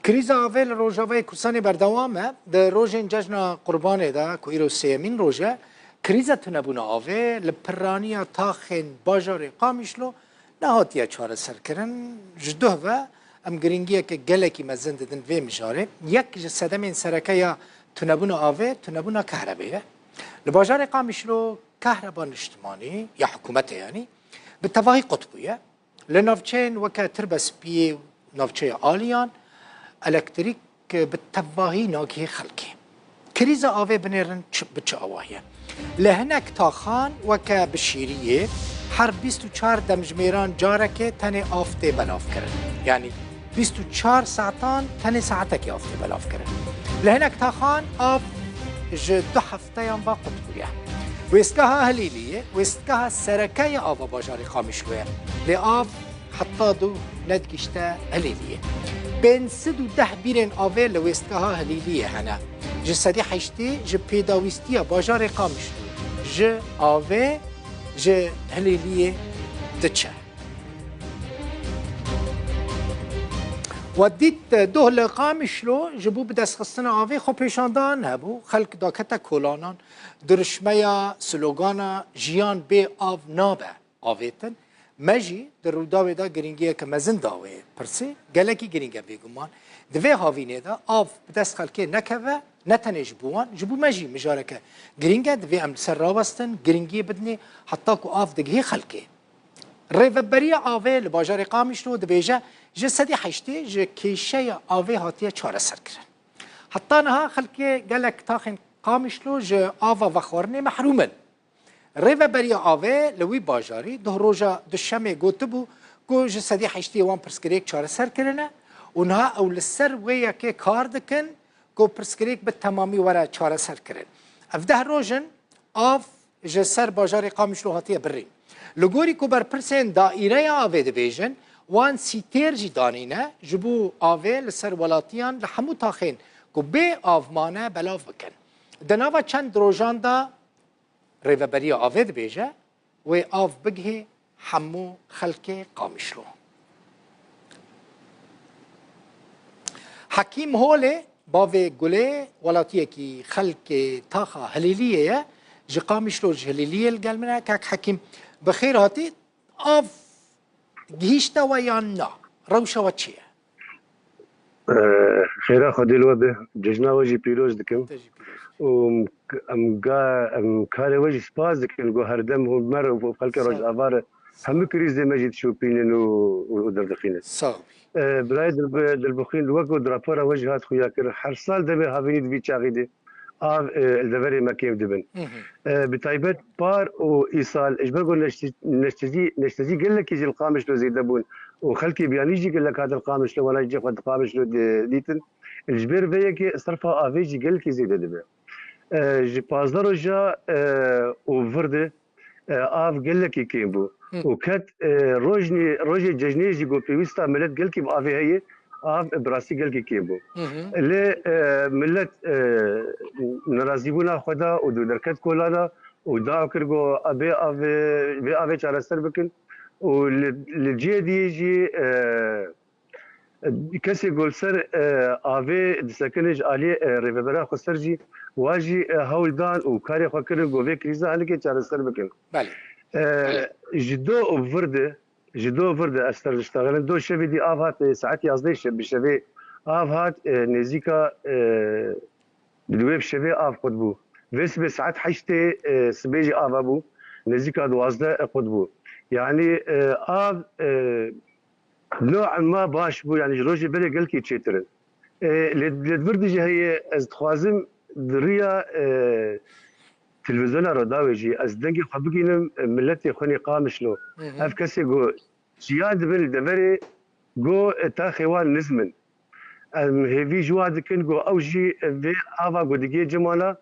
کریزا آویل روژاوی کورسانی بردوامه در روژین جشن قربانه دا که ایرو سیمین روژه کریزا تنبون آوه لپرانیا تاخین باجار قامیشلو نهاتیه چاره سر کرن جدوه و ام گرینگیه که گلکی مزند دن وی مجاره یک جسدمین سرکه یا تنبون آوه تنبون کهربیه لباجار قامیشلو كهرباء اجتماعي يا حكومته يعني بالتفاهي قطبية لنافشين وكا تربس بي نافشي آليان الكتريك بالتفاهي ناكي خلقي كريزا آوي بنيرن بچه آواهية لهناك تاخان وكا بشيرية هر 24 دمجميران جارك تاني آفته بلاف كرن يعني 24 ساعتان تاني ساعتك آفته بلاف كرن لهناك تاخان آف دو هفتيان با قطبية ويستكاها هليلية ويستكاها سركاية آفا باجاري قامشلوية لآف حتى دو ندقشتا هليلية بين سدو ده بيرين آفا لويستكاها هليلية هنا جسدي حيشتي جي بيداويستية باجاري قامشلو جي آفا جي هليلية دتشا وديت دوه لقامشلو جبو بدس خصنا آوه خو پیشاندان هبو خلق داکتا کولانان درشمه سلوگانا جیان بی آو نابه آوهتن مجی در روداوه دا گرینگیه که مزن داوه پرسه گلکی گرینگه بیگمان دوه هاوینه دا آو بدس خلقه نکوه نتنه جبوان جبو مجی مجاره که گرینگه دوه ام سر راوستن گرینگیه بدنه حتی که آو دگه خلقه ریوبری آوه لباجار قامشلو دبیجه جسدی حشتی جه کیشه آوه هاتیه چاره سر کرن حتی نها خلقه گلک تاخین قامشلو جه آوه وخورنه محرومن ریوبری آوه لوی باجاری ده روژا دشمه گوته بو گو جسدی حشتی وان پرسکریک چاره سر کرنه اونها اول سر ویا که کار دکن گو پرسکریک به تمامی ورا چاره سر کرن افده روژن آف جه سر باجاری قامشلو هاتیه برین لگوری که بر پرسین دائره آوه دبیجن وان سیتر جی دانینه جبو آوه لسر ولاتیان لحمو تاخین که بی آومانه بلاف بکن دناوا چند روژان دا ریوبری آوه دبیجه و آف بگه حمو خلق قامشلو حکیم هوله باوه گله ولاتیه کی خلق تاخا هلیلیه جی قامشلو جی هلیلیه الگلمنه که حکیم بخير هاتي اف جيشتا ويانا روشا واتشيا خيرا خدي الوبه ججنا وجي بيروز دكم ام كاري وجي سباز دكم جو هردم هو مر وخلك روج افار هم كريز مجد شوبينن ودردخينه صافي بلاي دلبخين الوقت درابورا وجهات خويا كر هر سال دبي هافينيد بي تشاغيدي الدفري ما كيف دبن بتايبت بار وإيصال إجبر قول نشتزي قال لك يجي القامش لو زيد دبون وخلكي بيان يجي قال لك هذا القامش لو ولا يجي خد القامش لو ديتن الجبر فيك صرفها افيجي قال لك يزيد دبن جي بازدر جا وفرده اف قال لك كيمبو وكات روجي ججنيجي جو بيوستا ملت قال لك بافي هي آف براسي قال لك كيبو ل ملت نرازيبونا خدا ودو دركت كولانا وداو كرغو ابي چاره سر بكن وللجي دي جي كسي قول سر افي دسكنج علي ريفبرا خسرجي واجي هولدان وكاري خكر جو في كريزا عليك چاره سر بكن بله جدو فرده استر اشتغلن دو شبي دي آفات ساعات يازدي شب شبي آفات نزيكا بدويب شبي آف قدبو بس بساعات حشتي سبيجي آف أبو نزيكا دوازده قدبو يعني آف نوعا ما باش بو يعني جروجي بلي قلكي تشيترن لدبردجي هي از تخوازم دريا تلفزيون راداويجي از دنگي خبقينم ملتي خوني قامشلو اف كسي جو جياد بل دفري جو تا خيوان نزمن هيفي جواد كن جو اوجي في افا جو ديجي جمالا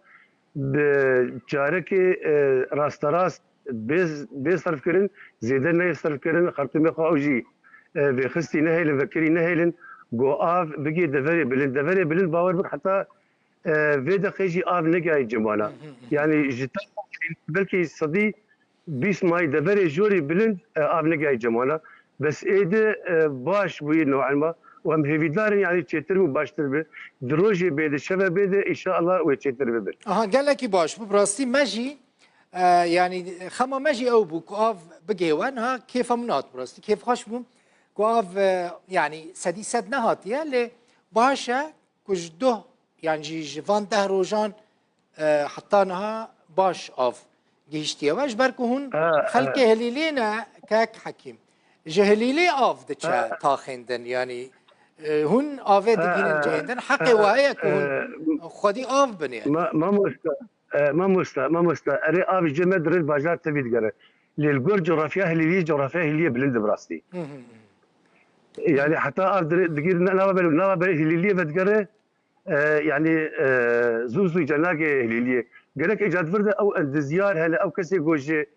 بجاركي راست راست بيز صرف كرن زيدن نه صرف كرن خرطمي خو اوجي في خستي نهيل فكري نهيلن جو اف بقي دفري بلن باور بك حتى في دقيقة آف نجاي جمالا يعني جتا بلكي صدي بيس ماي دفري جوري بلند آف نجاي جمالا بس إيده باش بوي نوعا ما وهم هيفيدار يعني تشتر وباشتر به دروجي بيد الشباب بيد ان شاء الله وتشتر به. قال لك باش براستي ماجي يعني خما ماجي او بو كواف بجيوان ها كيف منات براستي كيف خوش بو كواف يعني سدي سد نهاتيه ل باشا كجده يعني جيفان ده روجان حطانها باش اف جيشتيه واش بركو هون خلك هليلينا كاك حكيم جهليلي اف دتشا تاخندن يعني هون افي دقين جيندن حقي وهي كون خدي اف بن يعني ما مستا اري اب جمد رد بازار تبيد قره للجور جغرافيا هليلي جغرافيا هليلي بلند براستي يعني حتى اب دقير لا بل هليلي بدقره يعني زوزو جناقه هليلي قالك اجاد فرده او اندزيار هلا او كسي جوجي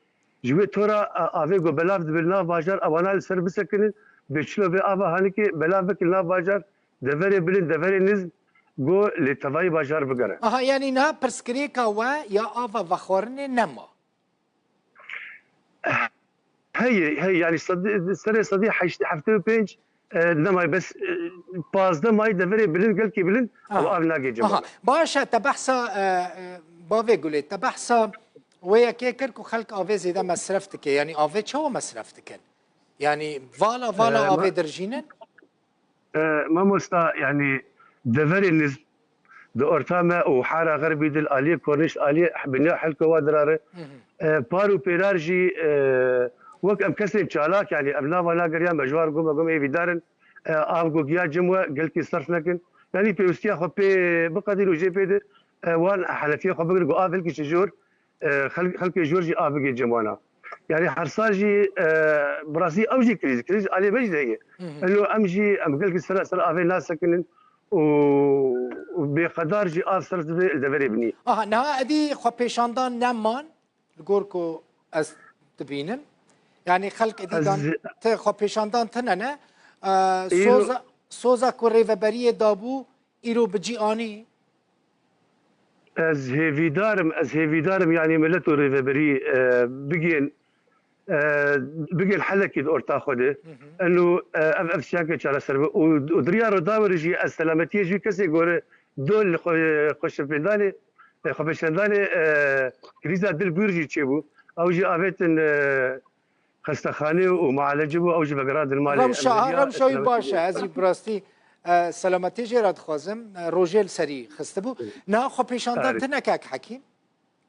جوي تورا افيغو بلاف بالنا بازار اوانا السيرفيس كن بيشلو بي افا هانيكي بلاف كنا بازار دفري بلند دفري نز جو لتفاي بازار بقره يعني نا برسكريكا و يا افا وخورني نما هي يعني صديق حفتو بينج نما بس باز ده ماي دفري بلند قال كي بلند او افناجي جماعه باشا تبحثا بافي قولي تبحثا ويا كيكركو خلق افي زي ده مصرفتك يعني افي شو مصرفتك يعني فالا افي درجينن ما مستا يعني دفري نز دو اورتاما وحاره غربي دل اليه كورنيش اليه بناء حلقه وادراره بارو بيرارجي وك ام كسر تشالاك يعني ابنا ولا قريا مجوار قوم اي بدارن افغو جيا جموا قلتي صرف لكن يعني بيوستيا خو بي بقدر وجي بيد وان حنفيه خو بقول افل كي شجور خلق جورجي افغي جموانا يعني حرصاجي براسي اوجي كريز علي بجدي انه امجي ام قلت سر افي ناس سكنن وبقدر جي اثر دبري بني نا ادي خو بيشاندان نمان الجوركو از تبينن يعني خلق ادي دان خو بيشاندان تننا سوزا كوريفبريه دابو ايرو بجي اني از هيفي دارم يعني ملتو ريفبري بقين حلقي دور تاخذه انه اف شاكه شارع سرب ودريار داور جي السلامتيه جي كسي غور دول خوش بنداني خوش بنداني كريزا دل بيرجي تشبو او جي افيتن خستخانه ومعالجه او جي بقراد المالي رمشا باشا ازي براستي سلامتی جراد خوازم روجل سری خستبو نه خو پیشاندان تنکک حکیم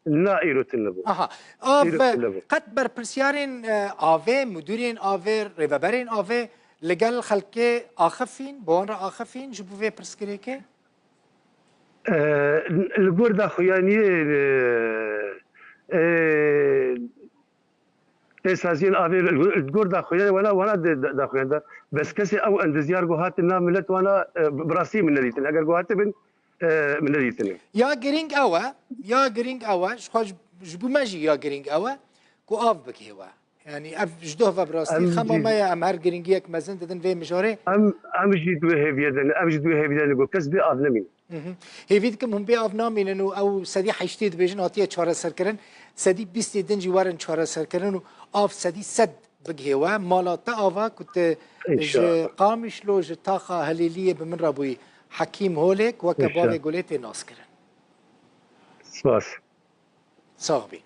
لا ايرو تنبو قد بر پرسیارین آوه مدورین آوه ریوبرین آوه لگل خلقه آخفین بوان را آخفین جبو في پرسکریکه الجوردا خوياني اساسيا افي الجوردا خوياني ولا دا خوياندا بس كسي او اند زيار جوهات الناملت وانا براسي من نديت اگر جوهات من نديت يا جرينج اوا شخوش جبو ماجي يا جرينج اوا كو اف بكيوا يعني اف جدوه براستي خما ما يا امهر جرينجيك مازن ددن في مجوري ام جدو هيفيدن ام جدو هيفيدن جو كسبي افنمين هیوید هم بی آفنامین انو او سدی حشتید بیشن آتیه چهار سر کردن سدی 20 دنجی وارن چهار سر کردن و آف سدی صد بگهوا مالاتا آوا کت قامش لو جتاخا هلیلیه بمن رابوی حکیم هولک و کباب گولیت ناس کردن سپاس صاحبی